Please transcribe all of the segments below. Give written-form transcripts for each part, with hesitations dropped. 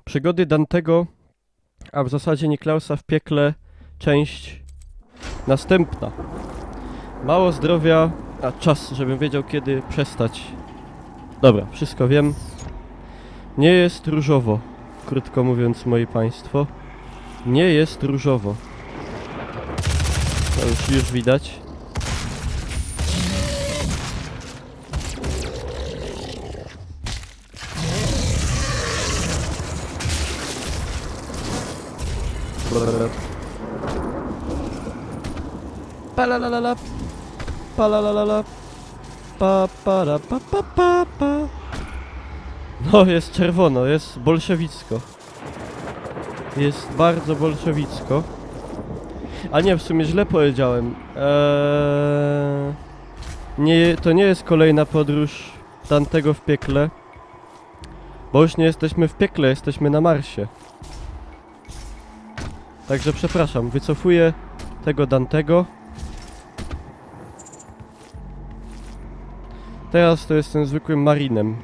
Przygody Dantego, a w zasadzie Niklausa w piekle, część następna. Mało zdrowia, a czas, żebym wiedział kiedy przestać. Dobra, wszystko wiem. Nie jest różowo, krótko mówiąc, moi państwo. Nie jest różowo. To już widać. Palalalala, palalalala, pa para pa pa pa pa. No, jest czerwono, jest bolszewicko. Jest bardzo bolszewicko. A nie, w sumie źle powiedziałem. Nie, to nie jest kolejna podróż Dantego w piekle. Bo już nie jesteśmy w piekle, jesteśmy na Marsie. Także przepraszam, wycofuję tego Dantego. Teraz to jestem zwykłym Marinem.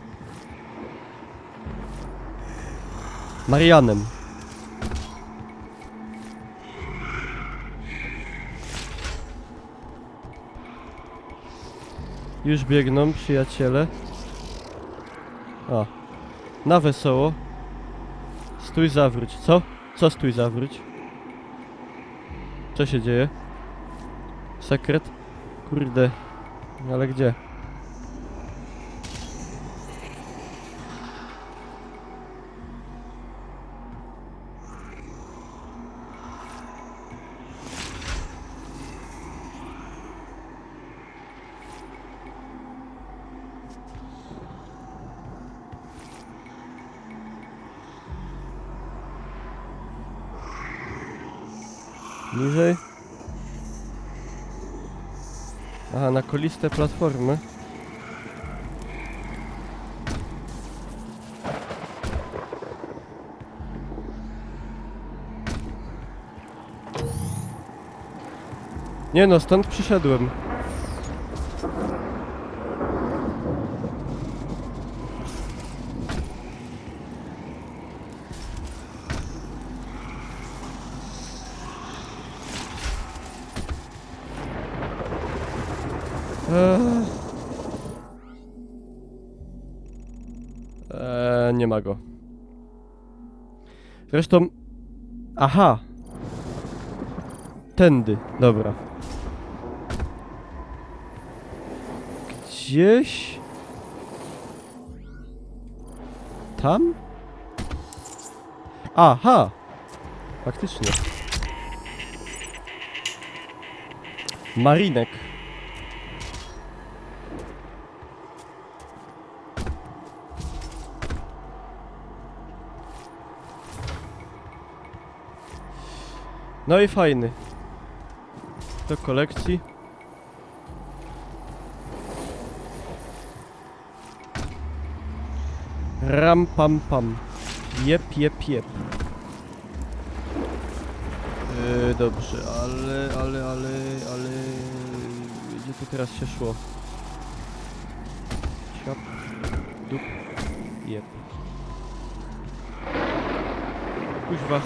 Marianem. Już biegną przyjaciele. A. Na wesoło. Stój, zawróć. Co? Co stój, zawróć? Co się dzieje? Sekret? Kurde. Ale gdzie? Niżej. Aha, na koliste platformy. Nie no, stąd przyszedłem. Nie ma go. Zresztą... Aha! Tędy, dobra. Gdzieś... Tam? Aha! Faktycznie. Marinek. No i fajny. Do kolekcji. Ram pam pam. Jep. Dobrze, ale... Gdzie tu teraz się szło? Siap. Dup. Jep. Kuźwa.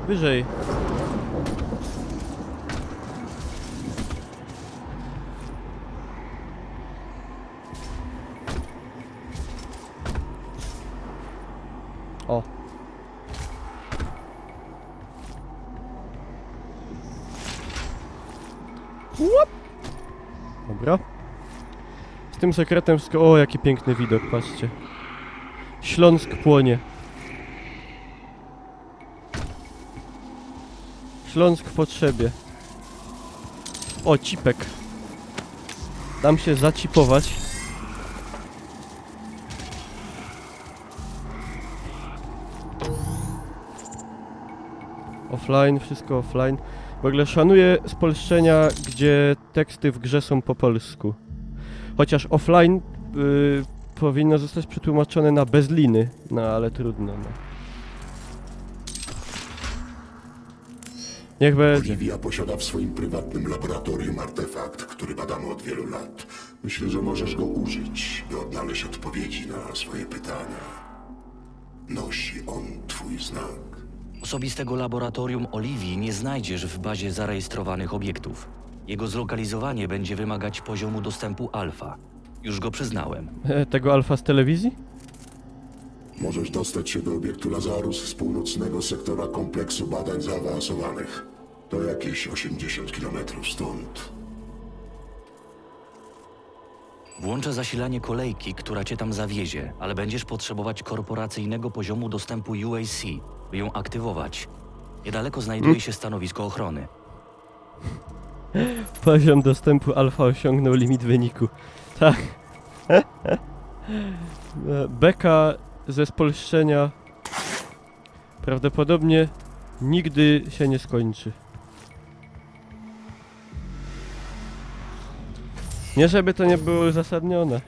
Wyżej. O. Łap. Dobra. Z tym sekretem wszystko... O, jaki piękny widok, patrzcie. Śląsk płonie. Śląsk w potrzebie. O, cipek. Dam się zacipować. Offline, wszystko offline. W ogóle szanuję spolszczenia, gdzie teksty w grze są po polsku. Chociaż offline powinno zostać przetłumaczone na bez liny. No ale trudno, no. Niech będzie. Oliwia posiada w swoim prywatnym laboratorium artefakt, który badamy od wielu lat. Myślę, że możesz go użyć, by odnaleźć odpowiedzi na swoje pytania. Nosi on twój znak. Osobistego laboratorium Oliwii nie znajdziesz w bazie zarejestrowanych obiektów. Jego zlokalizowanie będzie wymagać poziomu dostępu alfa. Już go przyznałem. Tego alfa z telewizji? Możesz dostać się do obiektu Lazarus z północnego sektora kompleksu badań zaawansowanych. To jakieś 80 km stąd. Włączę zasilanie kolejki, która cię tam zawiezie, ale będziesz potrzebować korporacyjnego poziomu dostępu UAC, by ją aktywować. Niedaleko znajduje się stanowisko ochrony. Poziom dostępu alfa osiągnął limit wyniku. Tak. Beka ze spolszczenia prawdopodobnie nigdy się nie skończy. Nie żeby to nie było uzasadnione.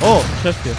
O, szefie.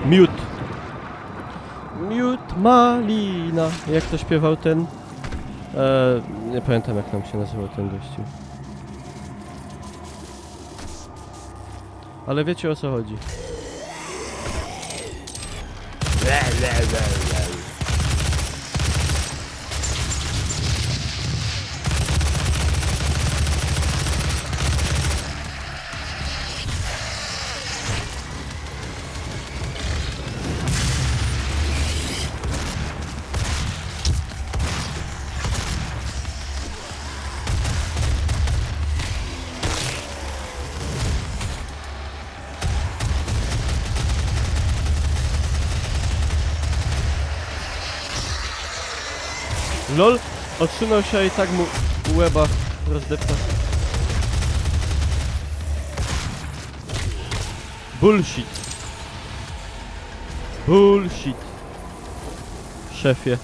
Miód. Miód malina. Jak to śpiewał ten? Nie pamiętam jak nam się nazywał ten gościu. Ale wiecie o co chodzi. LOL odsunął się i tak mu łeba rozdeptał. Bullshit. Bullshit. Szefie.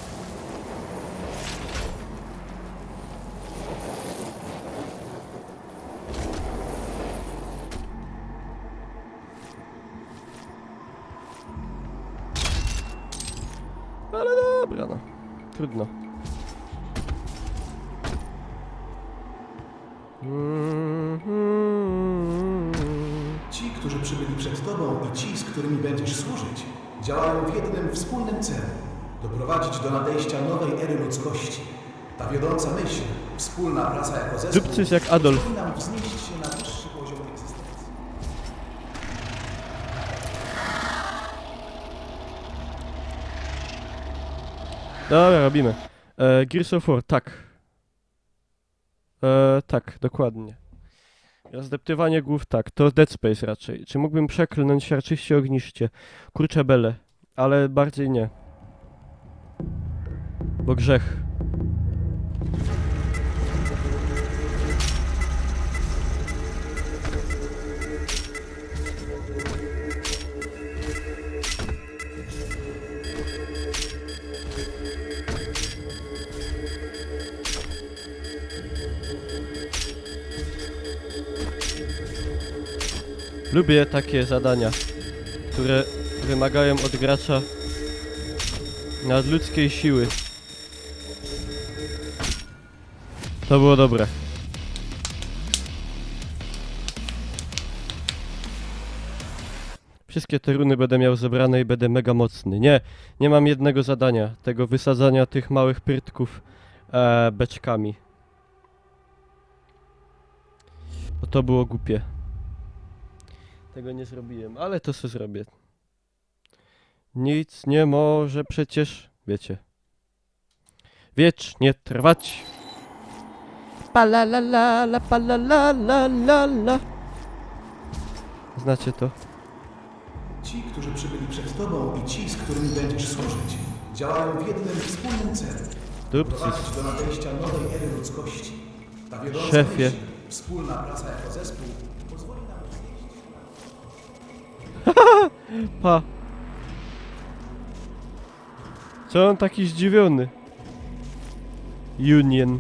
Ale dobra no. Trudno. Ci, którzy przybyli przed Tobą i ci, z którymi będziesz służyć, działają w jednym wspólnym celu – doprowadzić do nadejścia nowej ery ludzkości. Ta wiodąca myśl, wspólna praca jako zespół, Dupcy jak Adolf. pozwoli nam wznieść się na wyższy poziom egzystencji. Dobra, robimy. Gears of War, tak. Tak, dokładnie. Rozdeptywanie głów, tak. To Dead Space raczej. Czy mógłbym przeklnąć siarczyście ogniście? Kurczę bele. Ale bardziej nie. Bo grzech. Lubię takie zadania, które wymagają od gracza nadludzkiej siły. To było dobre. Wszystkie te runy będę miał zebrane i będę mega mocny. Nie, nie mam jednego zadania. Tego wysadzania tych małych pyrtków beczkami. Bo to było głupie. Tego nie zrobiłem, ale to co zrobię. Nic nie może przecież, wiecie, wiecznie trwać. Palalalala, palalalala. Znacie to? Ci, którzy przybyli przed Tobą i ci, z którymi będziesz służyć, działają w jednym wspólnym celu. Dupcy. Doprowadzić do nadejścia nowej ery ludzkości. Ta wiodąca Szefie. myśl, wspólna praca jako zespół pozwoli nam znieść Pa. Co on taki zdziwiony? Union.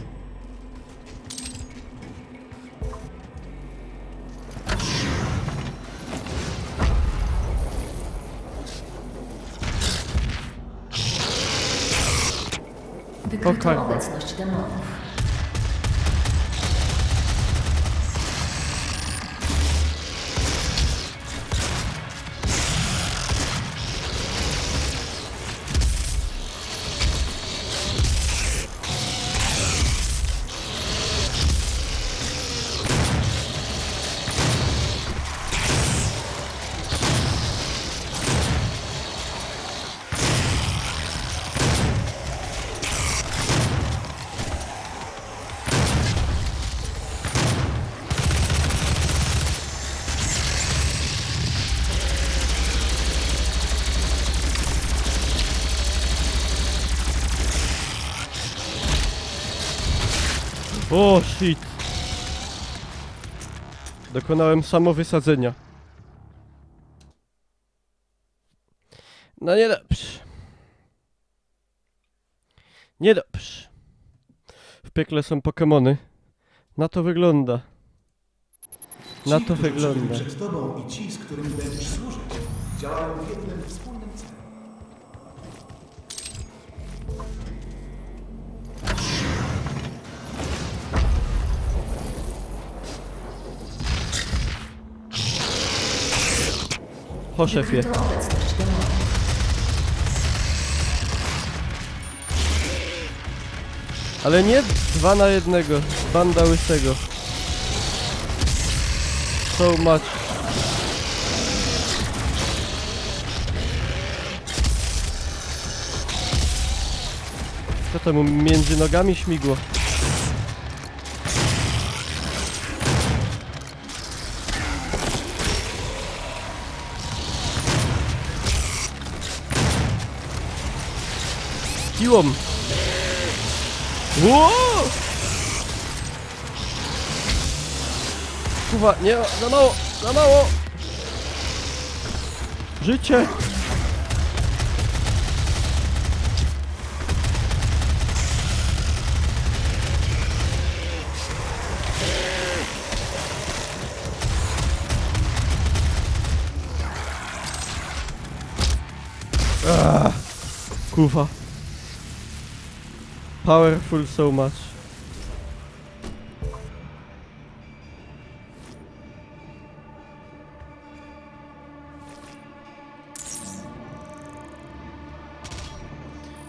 Wykryto karwa. obecność demonów. O, shit. Dokonałem samowysadzenia. No niedobrze. Niedobrze. W piekle są Pokemony. Na to wygląda. Na Ci, to którzy przybyli wygląda. przed Tobą i ci, z którymi będziesz służyć, działają w jednym wspólnym celu. O, szefie. Wykryto obecność demonów. Ale nie 2 na 1. Banda łysego. So much. Co to mu między nogami śmigło? Siłą! Ło! Kurwa, nie, za mało, za mało! Życie! Kurwa. Powerful so much.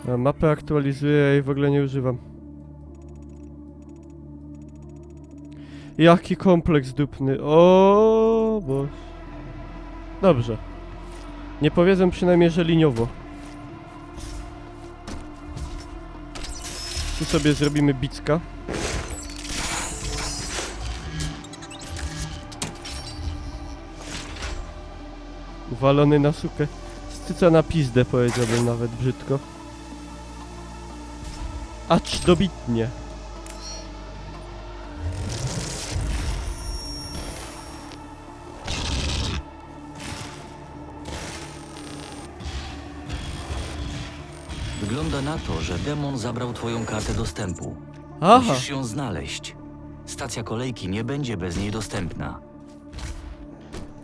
A mapę aktualizuję, ja jej w ogóle nie używam. Jaki kompleks dupny. O, boż. Dobrze. Nie powiedzą przynajmniej, że liniowo. Tu sobie zrobimy bicka. Uwalony na sukę. Styca na pizdę, powiedziałbym nawet brzydko. Acz dobitnie. Wygląda na to, że demon zabrał twoją kartę dostępu. Aha. Musisz ją znaleźć. Stacja kolejki nie będzie bez niej dostępna.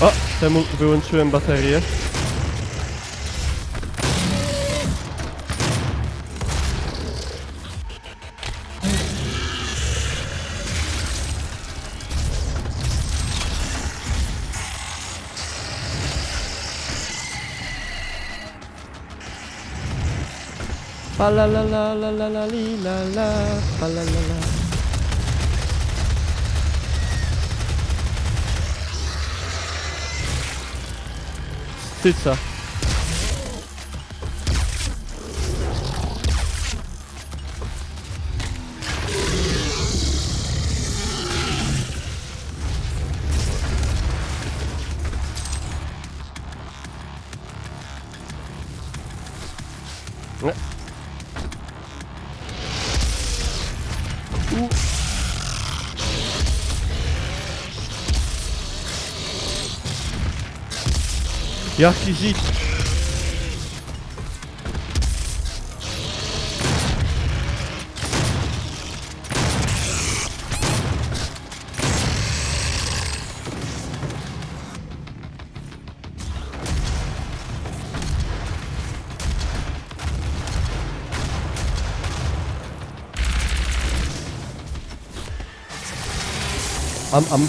O! Temu wyłączyłem baterię. Pa la la la la la la li la la pa la la la. Styca. Nie. Jaki zid. Am.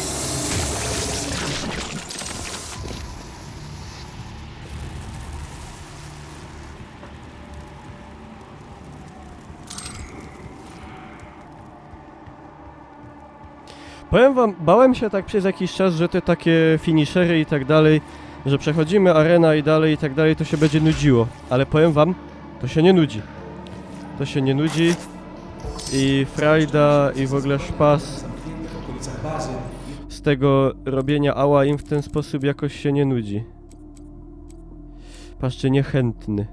Powiem wam, bałem się tak przez jakiś czas, że te takie finishery i tak dalej że przechodzimy arena i dalej i tak dalej, to się będzie nudziło. Ale powiem wam, to się nie nudzi. To się nie nudzi. I frajda, i w ogóle szpas Zamknięte w okolicach bazy. z tego robienia ała im w ten sposób jakoś się nie nudzi. Patrzcie, niechętny.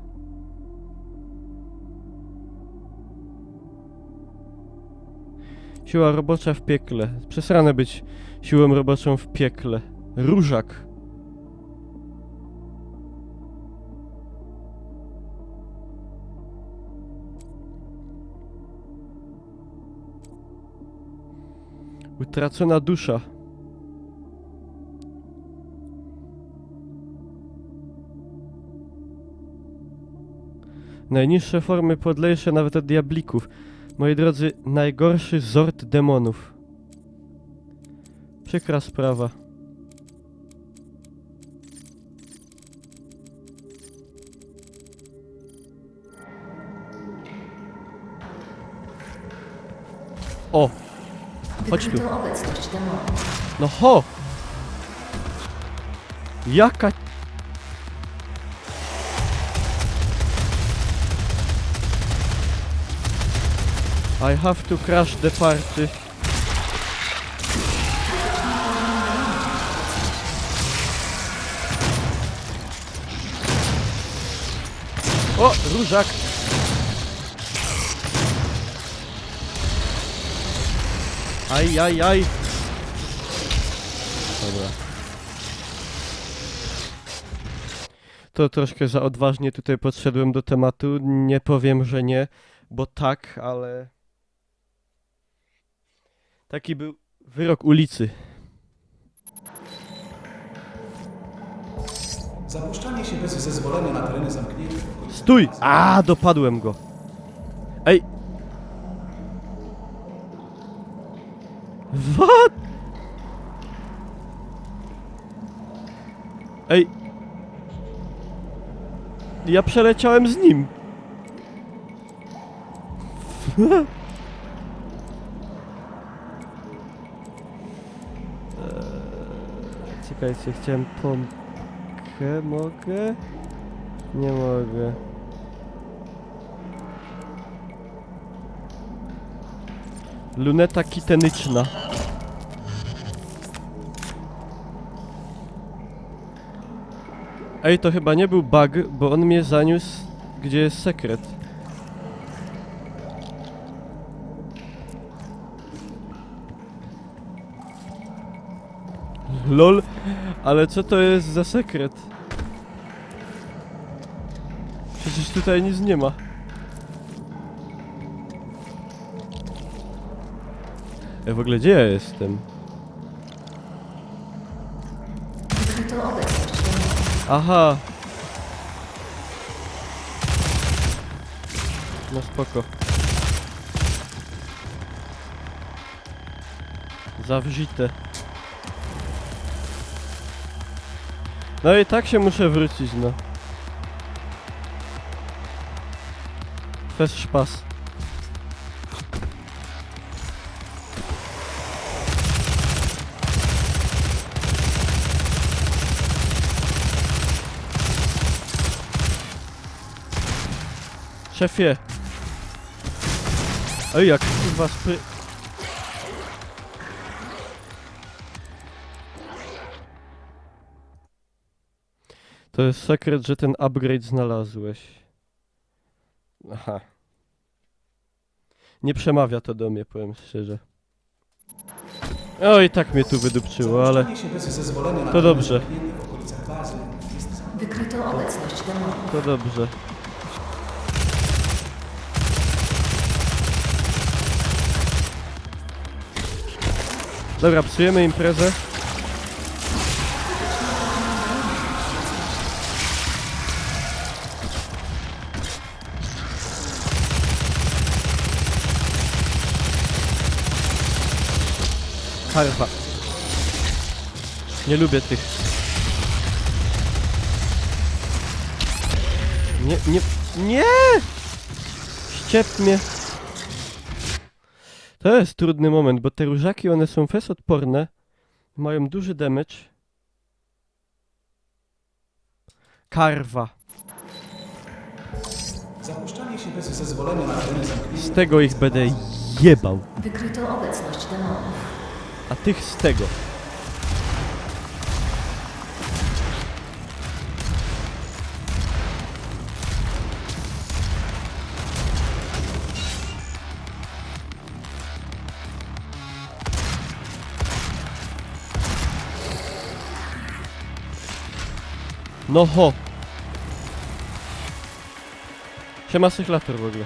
Siła robocza w piekle. Przesrane być siłą roboczą w piekle. Różak. Utracona dusza. Najniższe formy podlejsze nawet od diablików. Moi drodzy, najgorszy zord demonów. Przykra sprawa. O! Chodź tu. Wykryto obecność demonów. No ho! Jaka... I have to crash the party. O! Różak! Aj, aj, aj! Dobra. To troszkę za odważnie tutaj podszedłem do tematu. Nie powiem, że nie, bo tak, ale... Taki był wyrok ulicy. Zapuszczanie się bez zezwolenia na tereny zamknięte w okolicach Stój! bazy. A, dopadłem go. Ej! What? Ej! Ja przeleciałem z nim. Czekajcie, chciałem pompkę. Mogę? Nie mogę. Luneta kitenyczna. Ej, to chyba nie był bug, bo on mnie zaniósł, gdzie jest sekret. LOL, ale co to jest za sekret? Przecież tutaj nic nie ma. W ogóle gdzie ja jestem? Wykryto obecność demonów. Aha. No spoko. Zawrzyte. No i tak się muszę wrócić, no. Fest szpas. Szefie! Oj, jak kurwa To jest sekret, że ten upgrade znalazłeś. Aha. Nie przemawia to do mnie, powiem szczerze. Oj, tak mnie tu wydupczyło, ale... Zapuszczanie się bez zezwolenia na To tereny dobrze. zamknięte w okolicach bazy jest Wykryto obecność demonów. To dobrze. Dobra, psujemy imprezę. Harfa. Nie lubię tych. Nie! Ściep mnie. To jest trudny moment, bo te różaki, one są fest odporne. Mają duży damage. Karwa. Zapuszczanie się bez zezwolenia na tereny zamknięte... Z tego ich będę jebał. Wykryto obecność demonów. A tych z tego. No ho. Siema Sychlator w ogóle.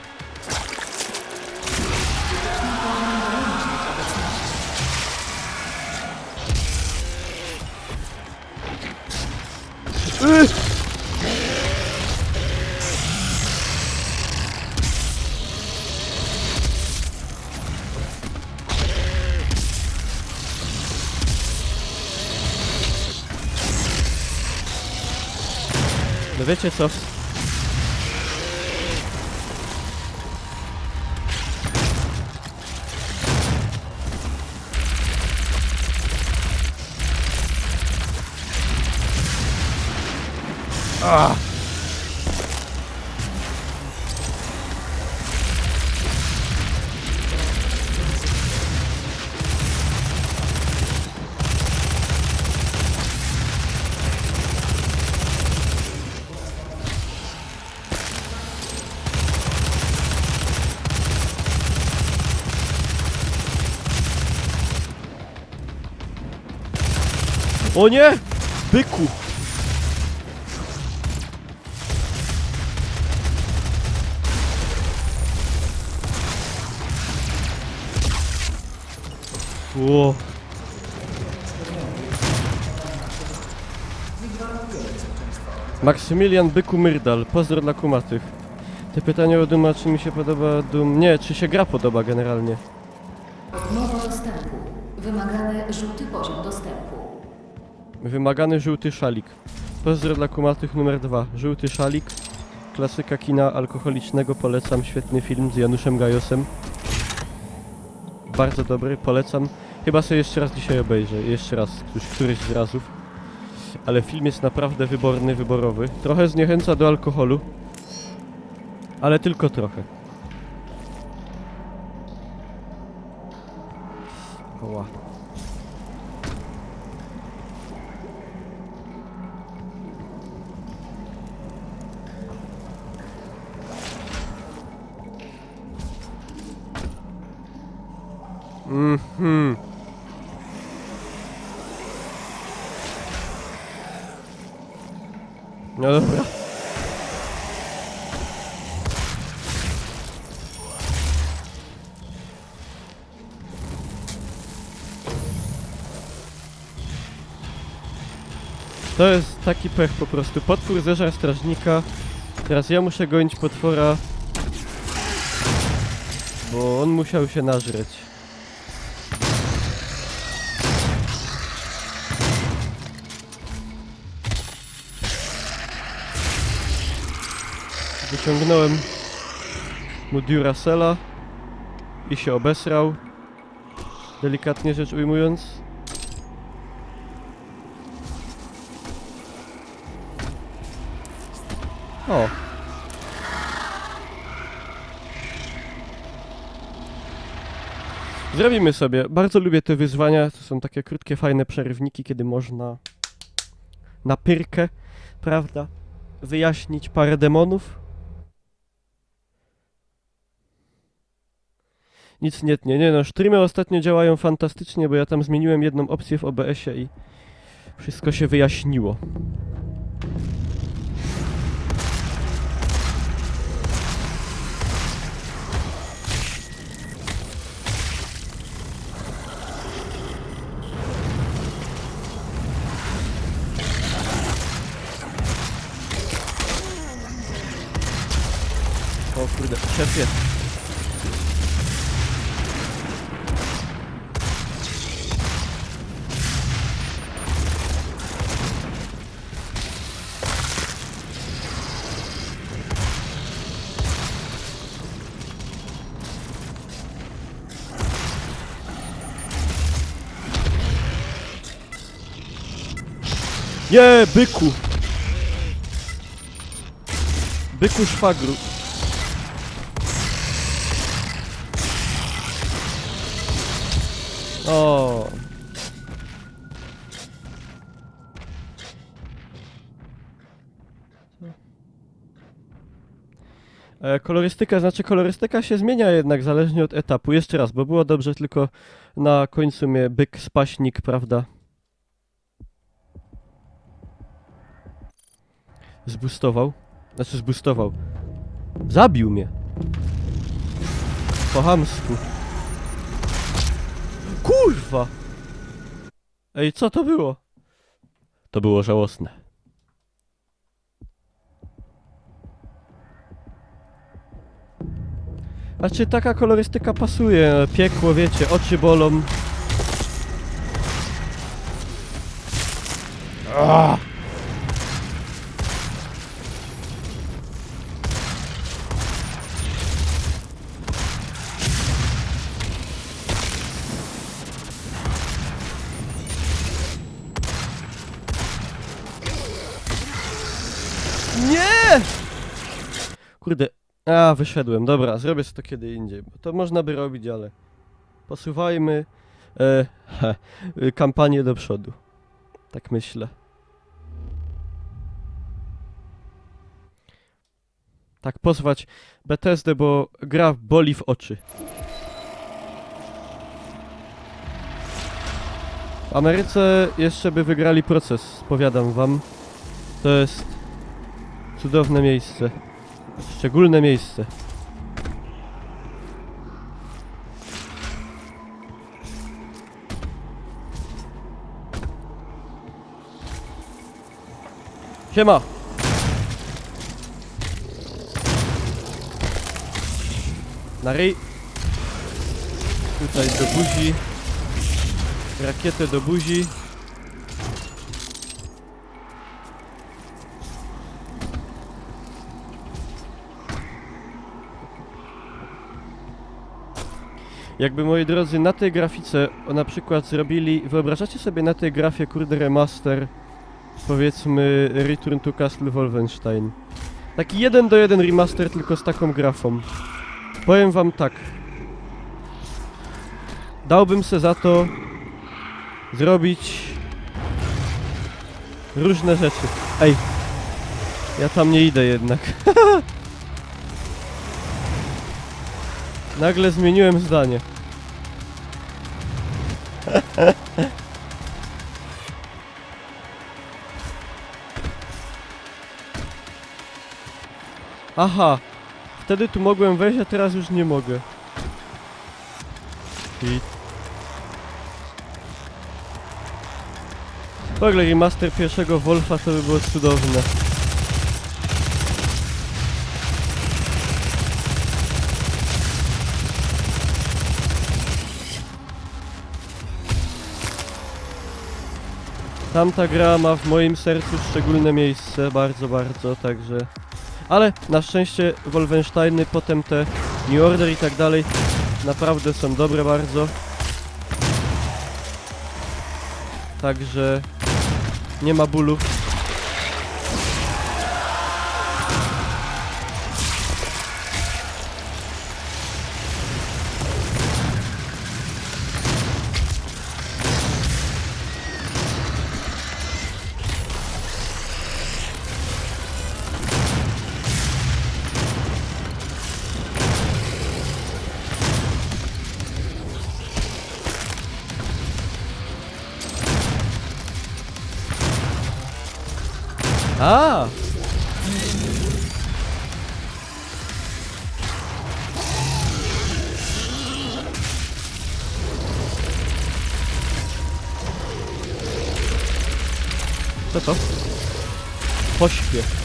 No wiecie co? Ah! O nie! Byku! Ło. Maksymilian Byku Myrdal, pozdro dla kumatych. Te pytanie o Duma, czy mi się podoba Dum... Nie, czy się gra podoba generalnie. Odmowa dostępu. Wymagany żółty poziom dostępu. Wymagany żółty szalik. Pozdro dla kumatych numer 2. Żółty szalik. Klasyka kina alkoholicznego, polecam. Świetny film z Januszem Gajosem. Bardzo dobry, polecam. Chyba sobie jeszcze raz dzisiaj obejrzę. Jeszcze raz, któryś z razów. Ale film jest naprawdę wyborny, wyborowy. Trochę zniechęca do alkoholu. Ale tylko trochę. Oła. Mhm. No dobra. To jest taki pech po prostu. Potwór zeżar strażnika. Teraz ja muszę gonić potwora, bo on musiał się nażreć. Wyciągnąłem mu Duracella i się obesrał, delikatnie rzecz ujmując. O! Zrobimy sobie. Bardzo lubię te wyzwania. To są takie krótkie, fajne przerywniki, kiedy można na pyrkę, prawda, wyjaśnić parę demonów. Nic nie tnie. Nie no, streamy ostatnio działają fantastycznie, bo ja tam zmieniłem jedną opcję w OBS-ie i wszystko się wyjaśniło. O kurde, szefie. Nie, byku! Byku szwagru. O. Kolorystyka się zmienia jednak zależnie od etapu. Jeszcze raz, bo było dobrze, tylko na końcu mnie byk spaśnik, prawda? Zbustował. Znaczy zbustował. Zabił mnie. Po chamsku. Kurwa! Ej, co to było? To było żałosne. A czy taka kolorystyka pasuje? Piekło, wiecie, oczy bolą. Ah! Nie! Kurde. A, wyszedłem. Dobra, zrobię sobie to kiedy indziej. Bo to można by robić, ale... Posuwajmy... kampanię do przodu. Tak myślę. Tak, pozwać Bethesdę, bo gra boli w oczy. W Ameryce jeszcze by wygrali proces, powiadam wam. To jest cudowne miejsce. Szczególne miejsce. Siema! Na ryj. Tutaj do buzi. Rakietę do buzi. Jakby, moi drodzy, na tej grafice na przykład zrobili... Wyobrażacie sobie na tej grafie, kurde, remaster, powiedzmy, Return to Castle Wolfenstein. Taki 1:1 remaster, tylko z taką grafą. Powiem wam tak. Dałbym se za to zrobić różne rzeczy. Ej, ja tam nie idę jednak. Nagle zmieniłem zdanie. Aha, wtedy tu mogłem wejść, a teraz już nie mogę. I... W ogóle remaster pierwszego Wolfa to by było cudowne. Tamta gra ma w moim sercu szczególne miejsce, bardzo, bardzo, także... Ale na szczęście Wolfensteiny, potem te New Order i tak dalej naprawdę są dobre bardzo. Także nie ma bólu. A! Co to? Pośpiech.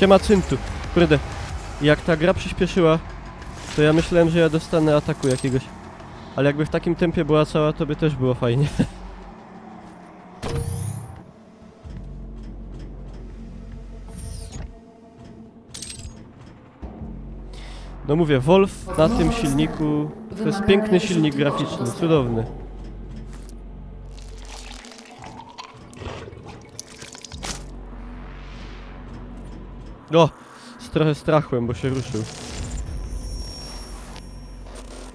Siema Cyntu. Kurde. I jak ta gra przyspieszyła, to ja myślałem, że ja dostanę ataku jakiegoś. Ale jakby w takim tempie była cała, to by też było fajnie. No mówię, Wolf na tym silniku to jest piękny silnik graficzny, cudowny. O! Trochę strachłem, bo się ruszył.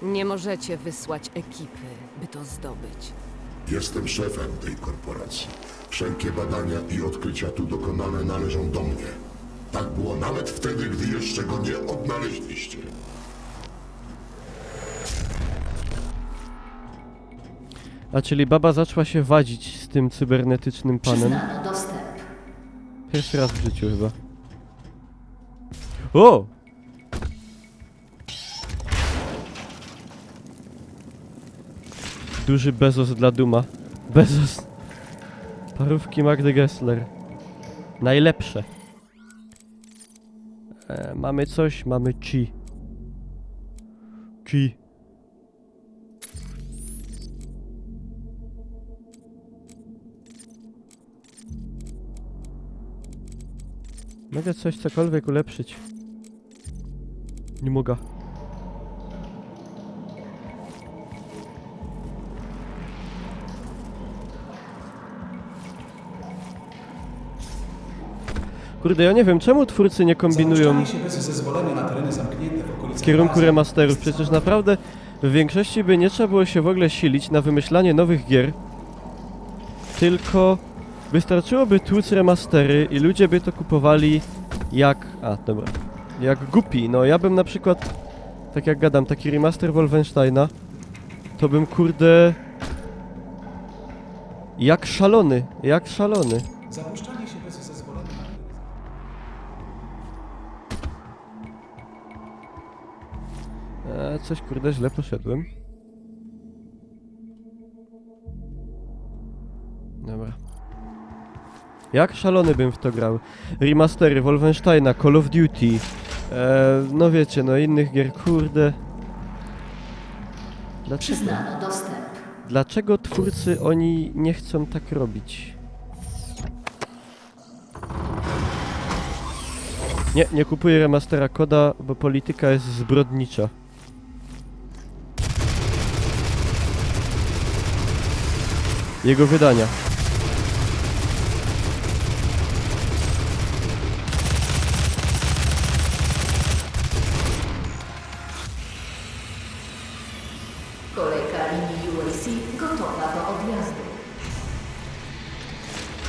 Nie możecie wysłać ekipy, by to zdobyć. Jestem szefem tej korporacji. Wszelkie badania i odkrycia tu dokonane należą do mnie. Tak było nawet wtedy, gdy jeszcze go nie odnaleźliście. A czyli baba zaczęła się wadzić z tym cybernetycznym panem. Przyznano dostęp. Pierwszy raz w życiu chyba. O! Duży Bezos dla Duma. Bezos. Parówki Magdy Gessler. Najlepsze. Mamy coś, mamy chi. Chi. Mogę coś, cokolwiek ulepszyć. Nie mogę. Kurde, ja nie wiem, czemu twórcy nie kombinują Zapuszczanie się bez zezwolenia na tereny zamknięte w w okolicach kierunku bazy remasterów. jest Przecież zabronione. naprawdę w większości by nie trzeba było się w ogóle silić na wymyślanie nowych gier. Tylko wystarczyłoby tłuc remastery i ludzie by to kupowali jak... A, dobra. Jak głupi. No ja bym na przykład, tak jak gadam, taki remaster Wolfensteina, to bym kurde... Jak szalony, jak szalony. Zapuszczanie się bez zezwolenia na tereny Coś kurde źle poszedłem. Dobra. Jak szalony bym w to grał. Remastery Wolfensteina, Call of Duty. No wiecie, no innych gier, kurde. Dlaczego? Przyznano dostęp. Dlaczego twórcy oni nie chcą tak robić? Nie kupuję remastera koda, bo polityka jest zbrodnicza. Jego wydania. Kolejka linii UAC gotowa do odjazdu.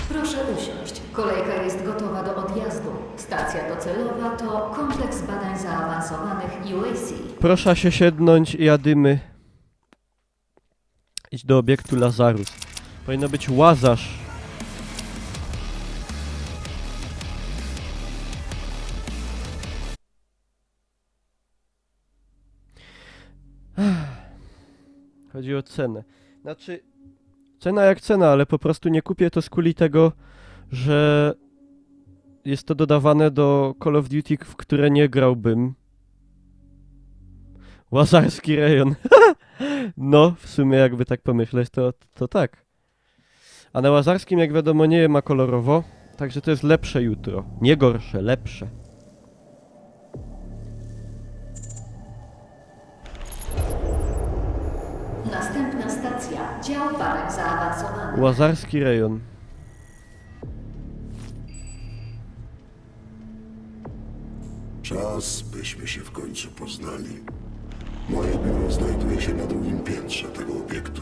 Proszę usiąść. Kolejka jest gotowa do odjazdu. Stacja docelowa to kompleks badań zaawansowanych UAC. Proszę się siednąć i jadymy. Idź do obiektu Lazarus. Powinno być Łazarz. Chodzi o cenę. Znaczy, cena jak cena, ale po prostu nie kupię to z kuli tego, że jest to dodawane do Call of Duty, w które nie grałbym. Łazarski rejon. No, w sumie jakby tak pomyśleć, to tak. A na Łazarskim, jak wiadomo, nie ma kolorowo, także to jest lepsze jutro. Nie gorsze, lepsze. Następna stacja. Dział badań zaawansowanych. Łazarski rejon. Czas, byśmy się w końcu poznali. Moje biuro znajduje się na drugim piętrze tego obiektu.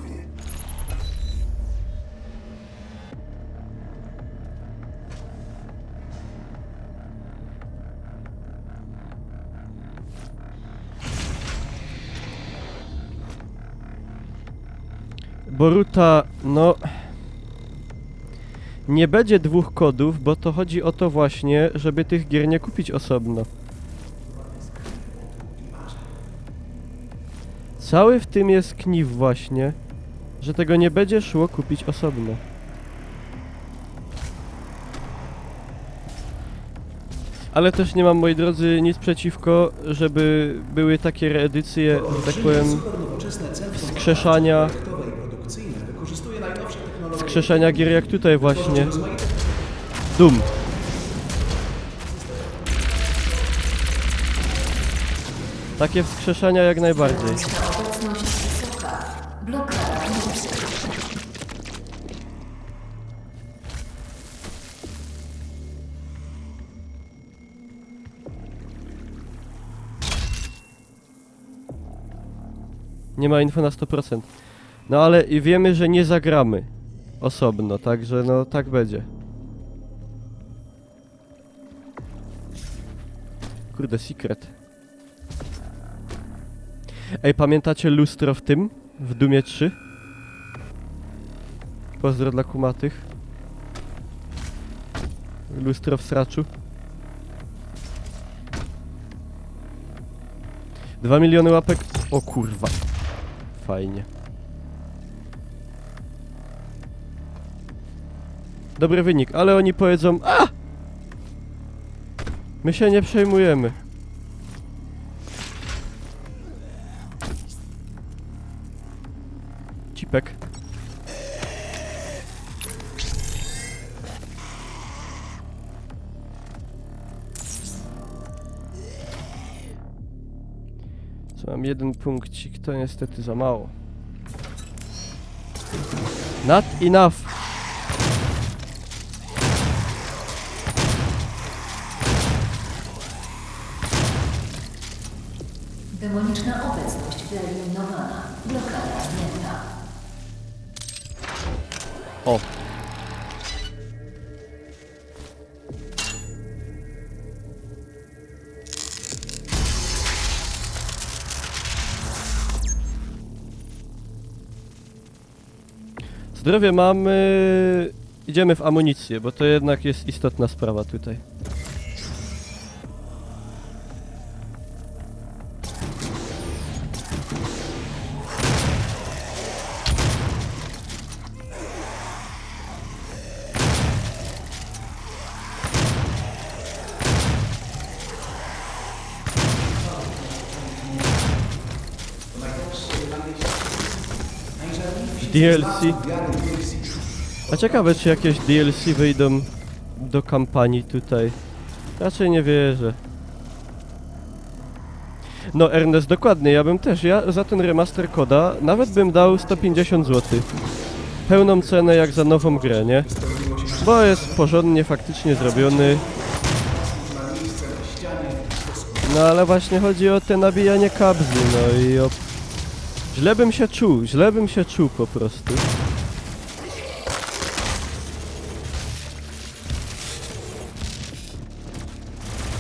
Boruta, no... Nie będzie dwóch kodów, bo to chodzi o to właśnie, żeby tych gier nie kupić osobno. Cały w tym jest kniw właśnie, że tego nie będzie szło kupić osobno. Ale też nie mam, moi drodzy, nic przeciwko, żeby były takie reedycje, że tak powiem, wskrzeszania, wskrzeszenia gier jak tutaj właśnie. Doom. Takie wskrzeszenia jak najbardziej. Demoniczna obecność wysoka. Blokada mocy. Nie ma info na 100%. No ale i wiemy, że nie zagramy osobno, także no tak będzie. Kurde, secret. Ej, pamiętacie lustro w tym? W Doomie 3? Pozdro dla kumatych. Lustro w sraczu. 2 miliony łapek. O kurwa. Fajnie. Dobry wynik, ale oni powiedzą: a! My się nie przejmujemy. Cipek. Co, mam jeden punkcik, to niestety za mało. Not enough. Demoniczna obecność wyeliminowana. Blokada zdjęta. O. Zdrowie mamy. Idziemy w amunicję, bo to jednak jest istotna sprawa tutaj. DLC. A ciekawe, czy jakieś DLC wyjdą do kampanii tutaj. Raczej nie wierzę. No Ernest, dokładnie, ja za ten remaster koda nawet bym dał 150 zł. Pełną cenę jak za nową grę, nie? Bo jest porządnie faktycznie zrobiony. No ale właśnie chodzi o te nabijanie kabzy, no i o... źle bym się czuł po prostu.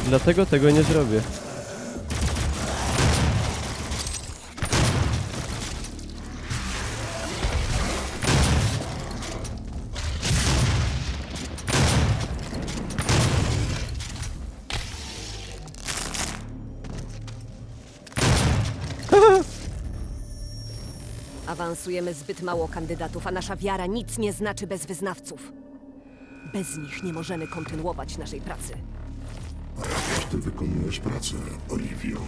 Dlatego tego nie zrobię. Awansujemy zbyt mało kandydatów, a nasza wiara nic nie znaczy bez wyznawców. Bez nich nie możemy kontynuować naszej pracy. Jak ty wykonujesz pracę, Oliwio?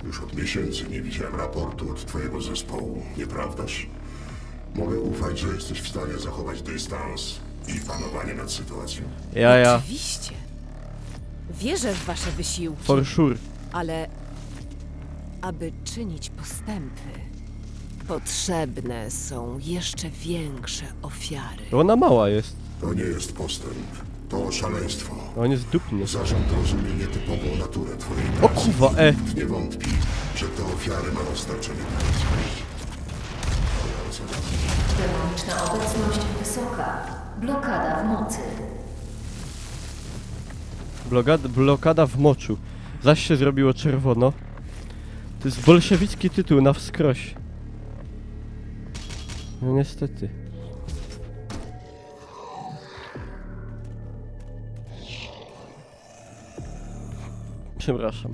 Już od miesięcy nie widziałem raportu od twojego zespołu, nieprawdaż? Mogę ufać, że jesteś w stanie zachować dystans i panowanie nad sytuacją. Ja. Oczywiście. Wierzę w wasze wysiłki, For sure. ale aby czynić postępy, potrzebne są jeszcze większe ofiary. Ona mała jest. To nie jest postęp, to szaleństwo. On jest dupny. Zarząd rozumie nietypową naturę twojej O pracy. kurwa, Nikt nie wątpi, że te ofiary ma dostarczenie sprawiedliwości. Demoniczna obecność wysoka. Blokada w mocy. Blokada w moczu. Zaś się zrobiło czerwono. To jest bolszewicki tytuł na wskroś. No niestety. Przepraszam.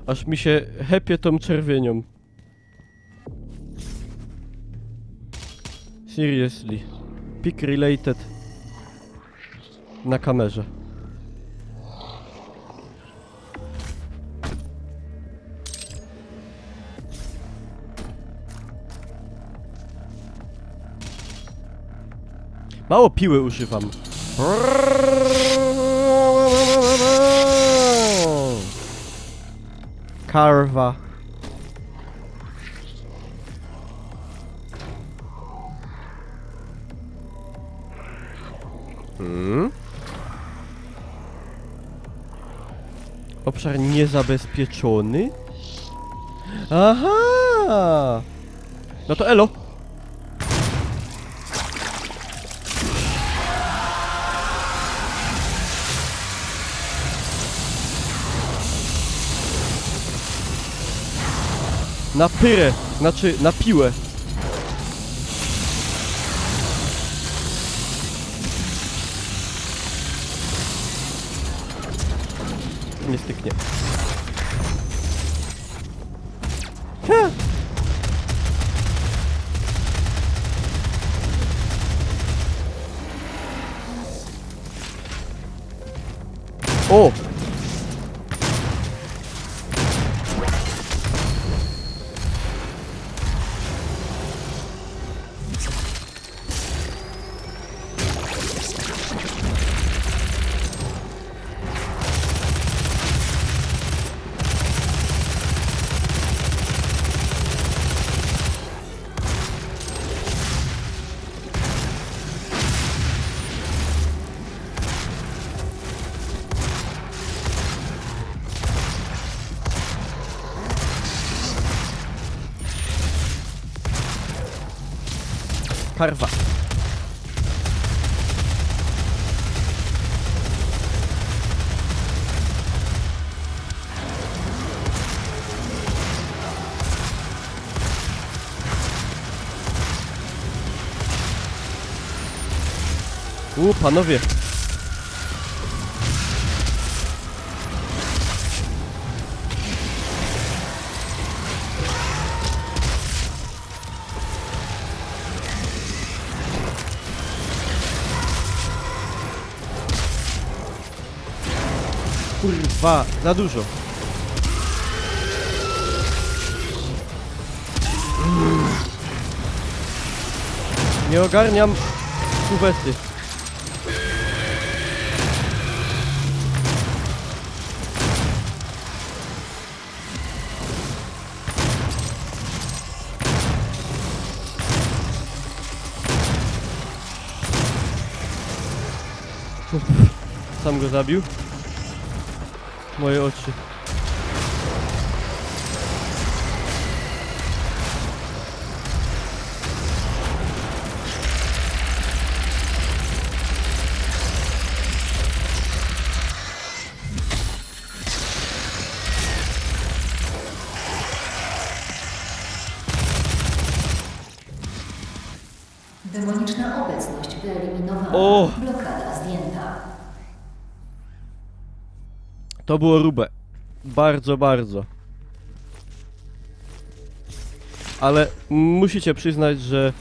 Aż mi się hepie tą czerwienią. Seriously. Pick related. Na kamerze. Mało piły używam. Karwa. Obszar niezabezpieczony? Aha! No to elo! Na pyrę, znaczy na piłę. Nie styknie. Ha! O! Karwa. Panowie. Kurwa, za dużo. Nie ogarniam kuwety. Sam go zabił. Moje oczy. Demoniczna obecność wyeliminowana. O! Blokada zdjęta. To było rubę. Bardzo, bardzo. Ale musicie przyznać, że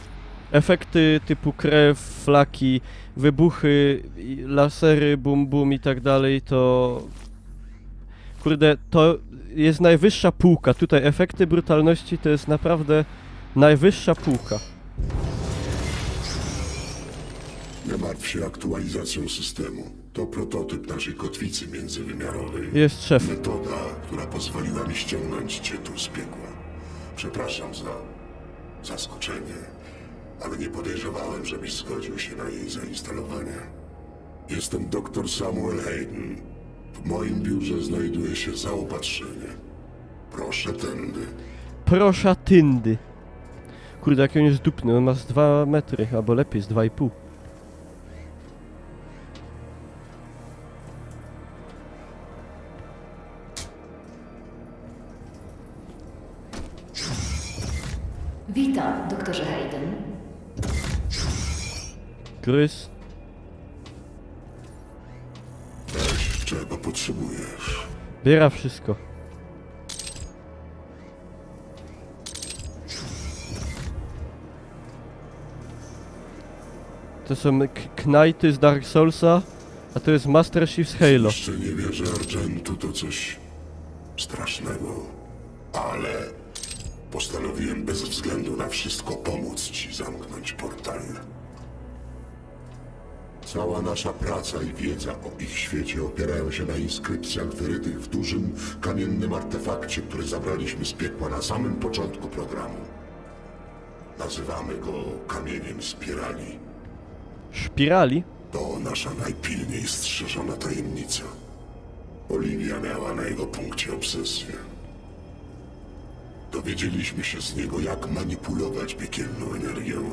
efekty typu krew, flaki, wybuchy, lasery, bum bum i tak dalej, to... Kurde, to jest najwyższa półka. Tutaj efekty brutalności to jest naprawdę najwyższa półka. Nie martw się aktualizacją systemu. To prototyp naszej kotwicy międzywymiarowej. Jest szef. Metoda, która pozwoliła mi ściągnąć cię tu z piekła. Przepraszam za zaskoczenie, ale nie podejrzewałem, żebyś zgodził się na jej zainstalowanie. Jestem dr Samuel Hayden. W moim biurze znajduje się zaopatrzenie. Proszę tędy. Proszę tyndy. Kurde, jak on jest dupny, on ma z 2 metry, albo lepiej, z 2,5. Witam, doktorze Hayden. Grys. Weź, czego potrzebujesz. Biera wszystko. To są knajty z Dark Soulsa, a to jest Master Chief z Halo. Jeszcze nie wierzę, Argentu to coś strasznego, ale postanowiłem bez względu na wszystko pomóc ci zamknąć portal. Cała nasza praca i wiedza o ich świecie opierają się na inskrypcjach wyrytych w dużym, kamiennym artefakcie, który zabraliśmy z piekła na samym początku programu. Nazywamy go Kamieniem Spirali. Szpirali? To nasza najpilniej strzeżona tajemnica. Oliwia miała na jego punkcie obsesję. Dowiedzieliśmy się z niego, jak manipulować piekielną energią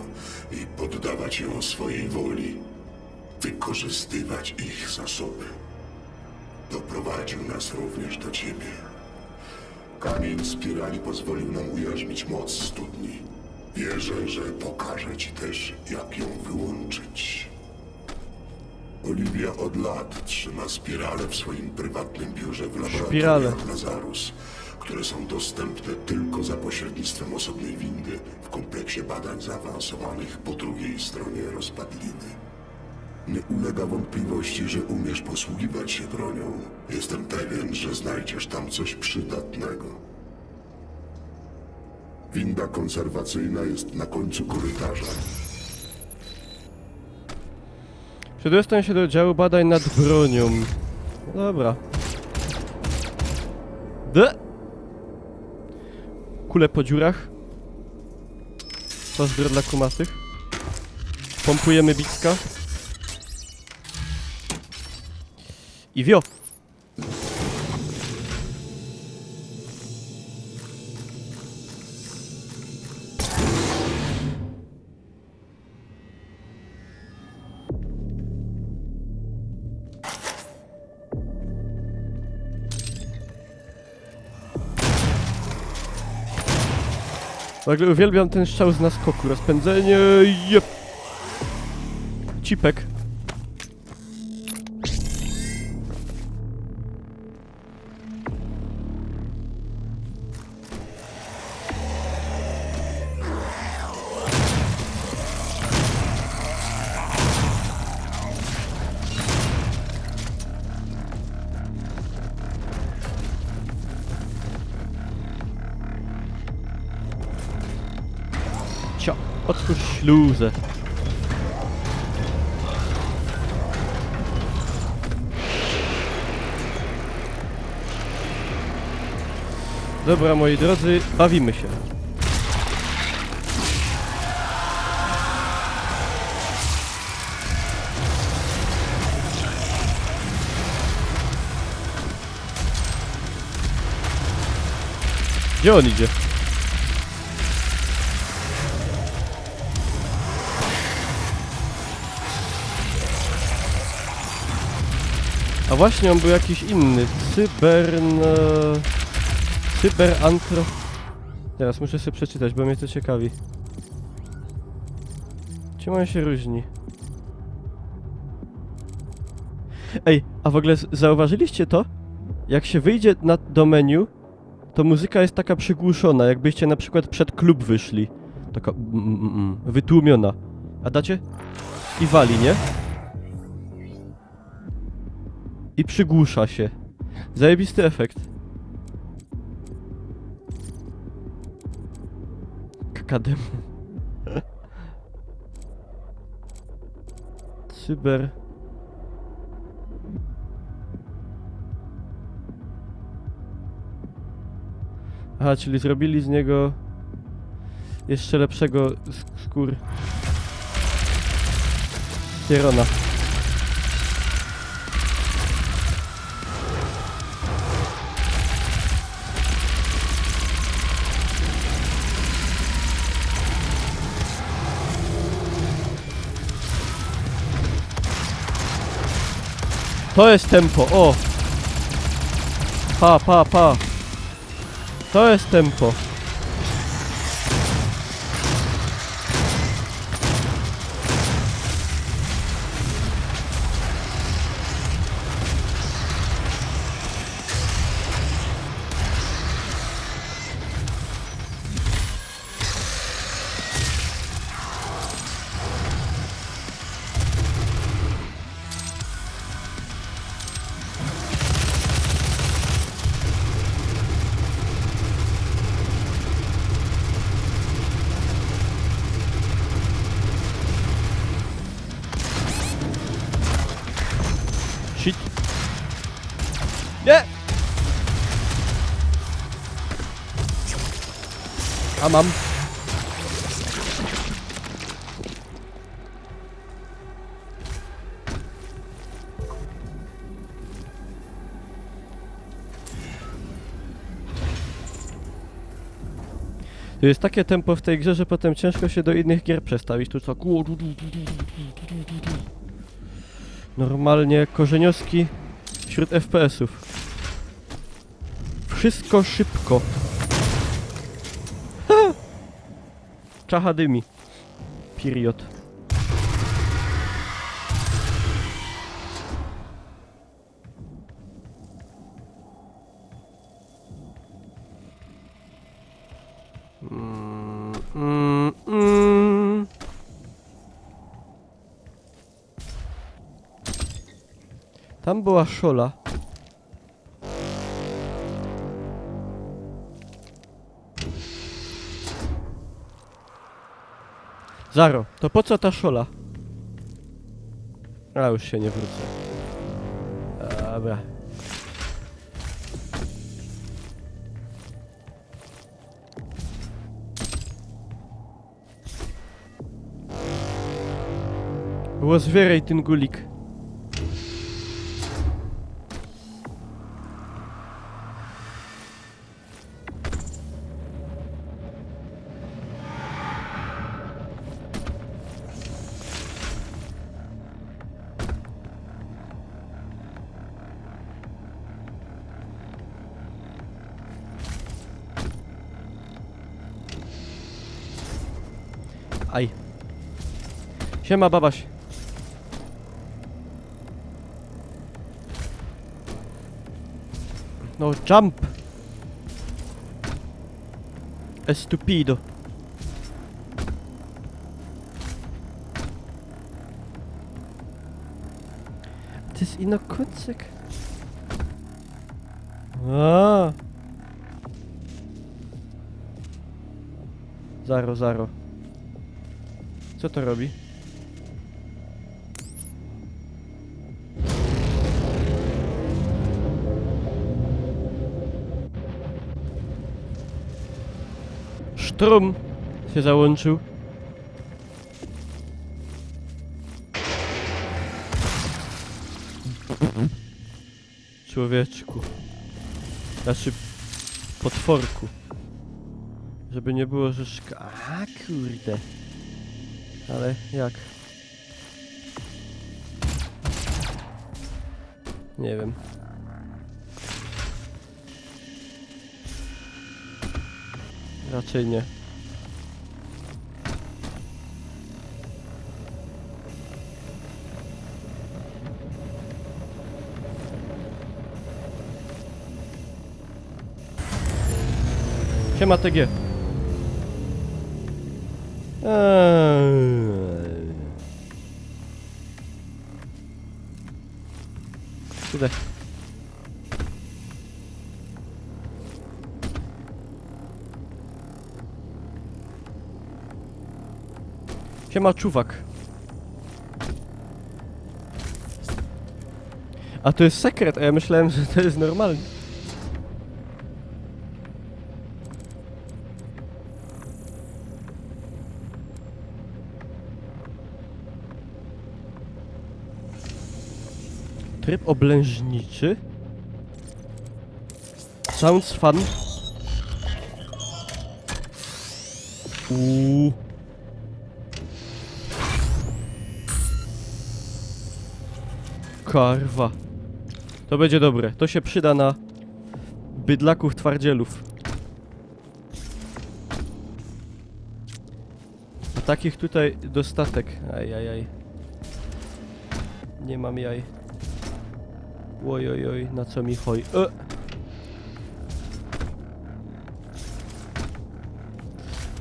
i poddawać ją swojej woli. Wykorzystywać ich zasoby. Doprowadził nas również do ciebie. Kamień Spirali pozwolił nam ujarzmić moc studni. Wierzę, że pokaże ci też, jak ją wyłączyć. Oliwia od lat trzyma spirale w swoim prywatnym biurze w Spirale. laboratoriach Lazarus, które są dostępne tylko za pośrednictwem osobnej windy w kompleksie badań zaawansowanych po drugiej stronie rozpadliny. Nie ulega wątpliwości, że umiesz posługiwać się bronią. Jestem pewien, że znajdziesz tam coś przydatnego. Winda konserwacyjna jest na końcu korytarza. Przedostań się do działu badań nad bronią. Dobra. Kule po dziurach. Pozdro dla kumatych. Pompujemy bicka. I wio! W ogóle uwielbiam ten strzał z naskoku. Rozpędzenie. Jep. Cipek. Cio, otwórz śluzę. Dobra, moi drodzy, bawimy się. Gdzie on idzie? A właśnie, on był jakiś inny. Cyberantro... Teraz muszę sobie przeczytać, bo mnie to ciekawi. Czym on się różni? Ej, a w ogóle zauważyliście to? Jak się wyjdzie do menu, to muzyka jest taka przygłuszona, jakbyście na przykład przed klub wyszli. Taka wytłumiona. A dacie? I wali, nie? I przygłusza się. Zajebisty efekt. Kakadem. Cyber... Aha, czyli zrobili z niego jeszcze lepszego skór Kierona. To jest tempo, o! Pa. To jest tempo. Nie! A mam. To jest takie tempo w tej grze, że potem ciężko się do innych gier przestawić. Tu co? Normalnie korzeniowski wśród FPS-ów. Wszystko szybko. Ha! Czacha dymi. Period. Tam była szola. Zaro, to po co ta szola? A już się nie wrócę. Dobra. Rozwieraj ten gulik. Aj. Siema, babaś. No, jump. Estupido. To jest inokucyk. A. Zaro, zaro. Co to robi? Sztrum się załączył. Człowieczku. Znaczy potworku. Żeby nie było, że A kurde. Ale jak? Nie wiem. Raczej nie. Siema TG. Tutaj. Siema czuwak. A to jest sekret, a ja myślałem, że to jest normalne. Tryb oblężniczy. Sounds fun. Karwa. To będzie dobre. To się przyda na bydlaków twardzielów. A takich tutaj dostatek. Ajajaj. Nie mam jaj. Ojojoj, na co mi chodzi?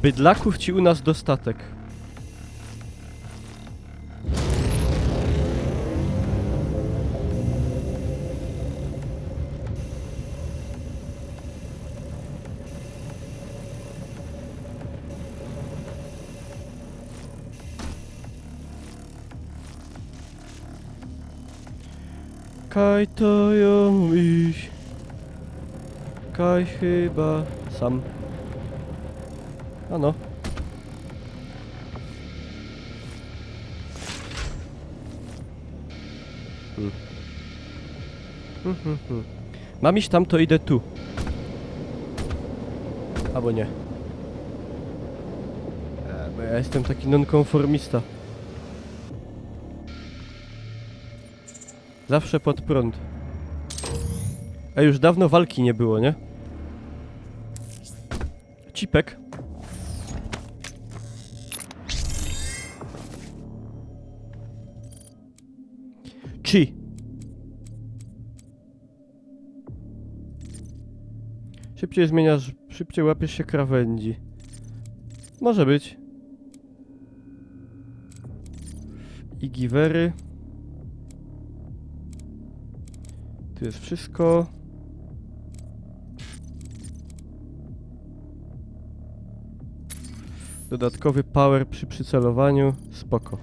Bydlaków ci u nas dostatek. Kaj to ją iść. Czekaj, chyba sam. Ano. Mam iść tam, to idę tu. Albo nie. Bo ja jestem taki nonkonformista. Zawsze pod prąd. A już dawno walki nie było, nie? Cipek. Chi. Szybciej zmieniasz, szybciej łapiesz się krawędzi. Może być. I givery. Tu jest wszystko. Dodatkowy power przy przycelowaniu. Spoko.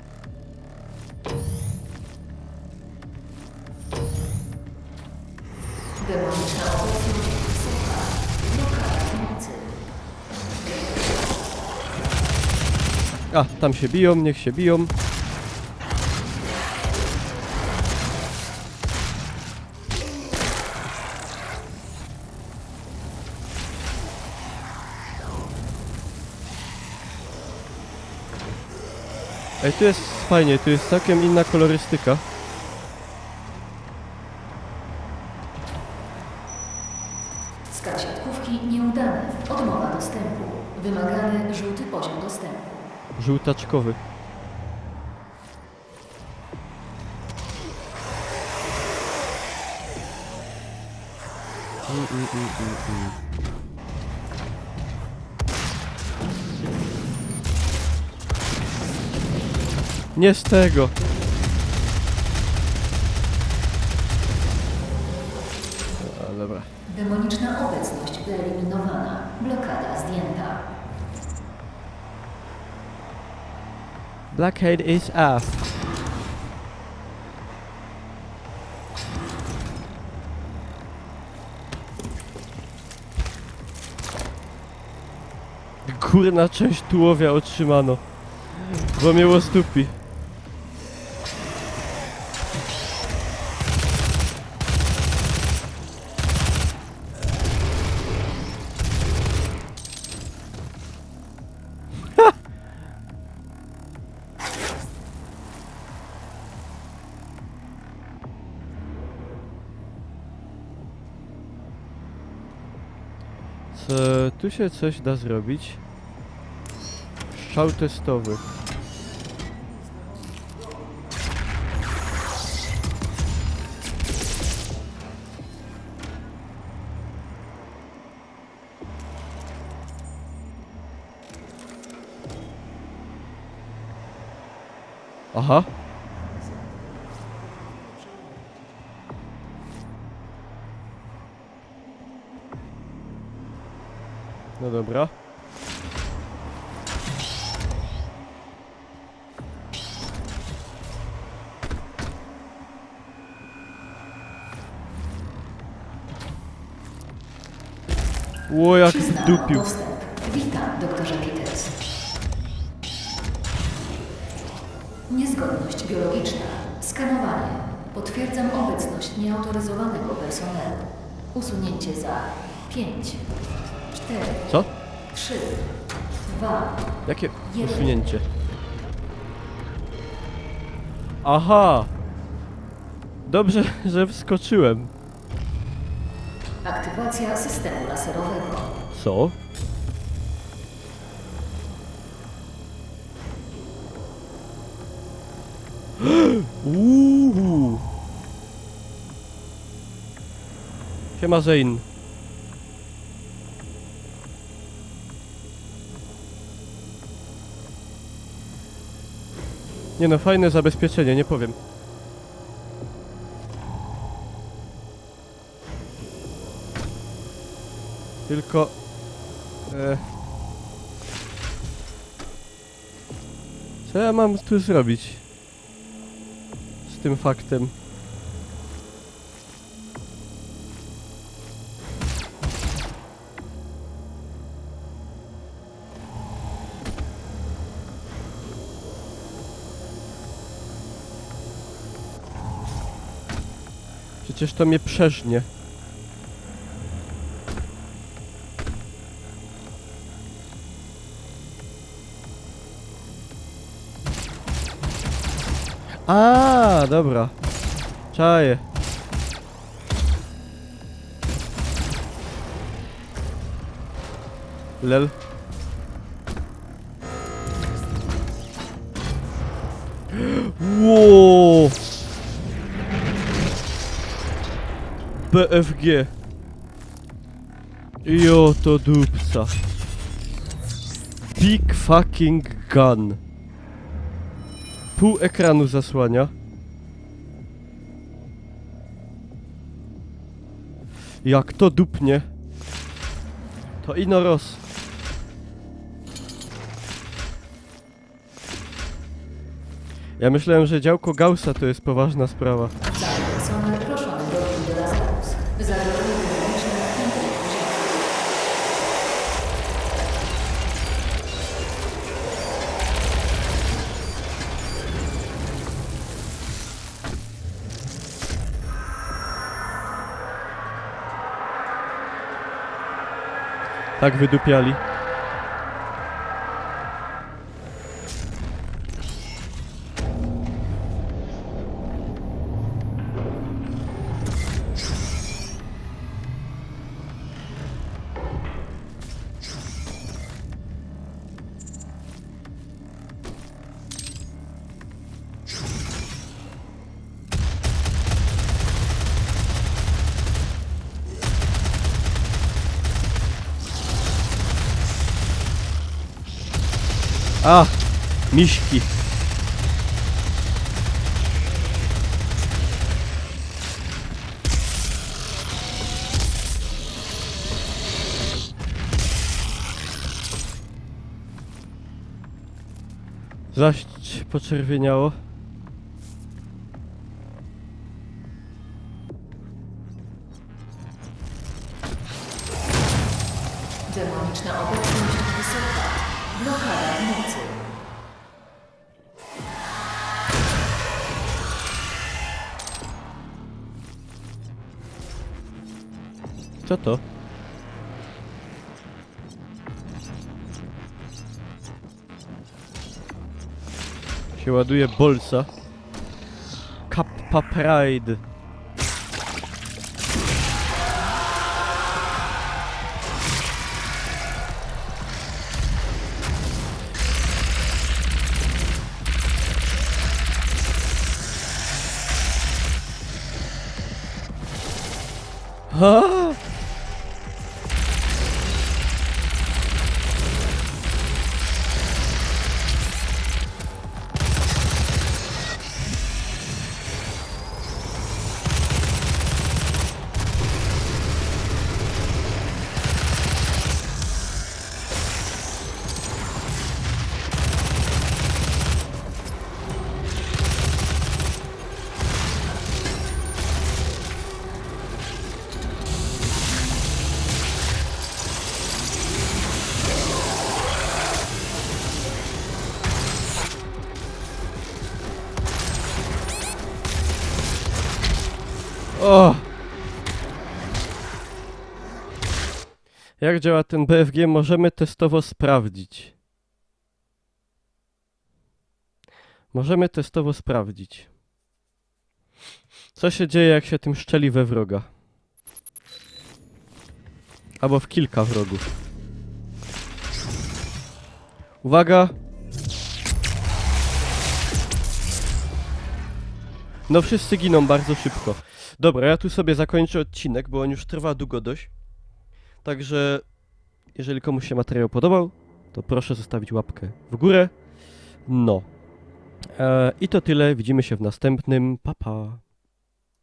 Demoniczna obecność wysoka. Blokada mocy. A, tam się biją, niech się biją. Ej, tu jest fajnie, tu jest całkiem inna kolorystyka. Skan siatkówki nieudany. Odmowa dostępu. Wymagany żółty poziom dostępu. Żółtaczkowy. Nie z tego. A, dobra. Demoniczna obecność wyeliminowana. Blokada zdjęta. Blackhead is off. Górna część tułowia otrzymano. Bo mnie łostupi. Co, tu się coś da zrobić. Strzał testowy. Aha. No dobra. Ło, jak Przyznano wdupił. dostęp. Witam, doktorze Peters. Niezgodność biologiczna. Skanowanie. Potwierdzam obecność nieautoryzowanego personelu. Usunięcie za 5, 4, Co? 3, 2, Jakie Jeden. usunięcie? Aha! Dobrze, że wskoczyłem. aktywacja systemu laserowego. Co? Uuu. Siema Zane. Nie no, fajne zabezpieczenie, nie powiem. Tylko... Co ja mam tu zrobić? Z tym faktem. Przecież to mnie przeżnie. A, dobra. Czaję. Lel. Wow. BFG. Jo to dupca. Big fucking gun. Pół ekranu zasłania. Jak to dupnie. To ino roz. Ja myślałem, że działko Gaussa to jest poważna sprawa. Cały personel proszony do Villa Status. Zagrożenie dynamiczne na tym poziomie. Tak wydupiali. A! Miśki. Zaś poczerwieniało. Demoniczna obecność wysoka. Blokada w nocy. Co to? Się ładuje bolsa. Kappa Pride. Ha! O! Jak działa ten BFG, możemy testowo sprawdzić. Możemy testowo sprawdzić. Co się dzieje, jak się tym szczeli we wroga? Albo w kilka wrogów. Uwaga! No wszyscy giną bardzo szybko. Dobra, ja tu sobie zakończę odcinek, bo on już trwa długo dość. Także, jeżeli komuś się materiał podobał, to proszę zostawić łapkę w górę. No. I to tyle. Widzimy się w następnym. Pa, pa.